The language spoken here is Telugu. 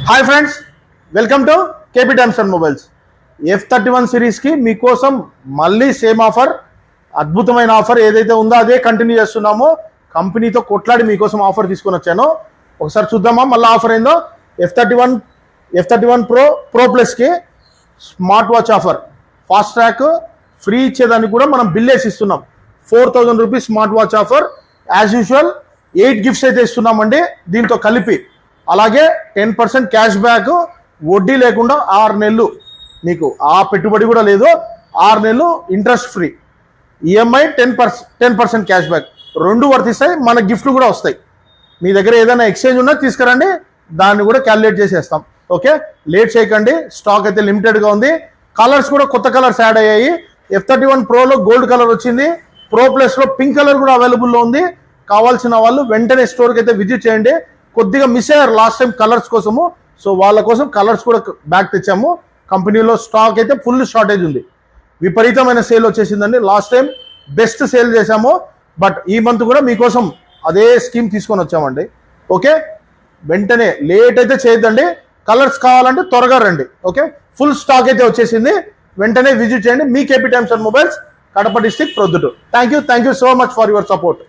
Hi friends, welcome to KP times and mobiles. F31 సిరీస్కి మీకోసం మళ్ళీ సేమ్ ఆఫర్, అద్భుతమైన ఆఫర్ ఏదైతే ఉందో అదే కంటిన్యూ చేస్తున్నామో. కంపెనీతో కొట్లాడి మీకోసం ఆఫర్ తీసుకొని వచ్చాను. ఒకసారి చూద్దామా మళ్ళీ ఆఫర్ ఏందో. F31 Pro Plusకి smart watch offer, Fastrack free ఇచ్చేదానికి కూడా మనం బిల్ వేసి ఇస్తున్నాం. 4000 rupees smart watch offer. As usual 8 gifts అయితే ఇస్తున్నామండి దీంతో కలిపి. అలాగే 10% క్యాష్ బ్యాక్, వడ్డీ లేకుండా 6 నెలలు, మీకు ఆ పెట్టుబడి కూడా లేదు. 6 నెలలు interest free, EMI 10% cash back, రెండు వర్తిస్తాయి. మన గిఫ్ట్లు కూడా వస్తాయి. మీ దగ్గర ఏదైనా ఎక్స్చేంజ్ ఉన్నా తీసుకురండి, దాన్ని కూడా క్యాలిక్యులేట్ చేసేస్తాం. ఓకే, లేట్ చేయకండి. స్టాక్ అయితే లిమిటెడ్గా ఉంది. కలర్స్ కూడా కొత్త కలర్స్ యాడ్ అయ్యాయి. F31 ప్రోలో గోల్డ్ కలర్ వచ్చింది. ప్రో ప్లస్లో పింక్ కలర్ కూడా అవైలబుల్లో ఉంది. కావాల్సిన వాళ్ళు వెంటనే స్టోర్కి అయితే విజిట్ చేయండి. కొద్దిగా మిస్ అయ్యారు లాస్ట్ టైం కలర్స్ కోసము, సో వాళ్ళ కోసం కలర్స్ కూడా బ్యాక్ తెచ్చాము. కంపెనీలో స్టాక్ అయితే ఫుల్ షార్టేజ్ ఉంది. విపరీతమైన సేల్ వచ్చేసిందండి. లాస్ట్ టైం బెస్ట్ సేల్ చేశాము, బట్ ఈ మంత్ కూడా మీకోసం అదే స్కీమ్ తీసుకొని వచ్చామండి. ఓకే, వెంటనే లేట్ అయితే చేయొద్దండి. కలర్స్ కావాలంటే త్వరగా రండి. ఓకే, ఫుల్ స్టాక్ అయితే వచ్చేసింది. వెంటనే విజిట్ చేయండి. మీ KP times and mobiles, Kadapa district, Proddatur. Thank you so much for your support.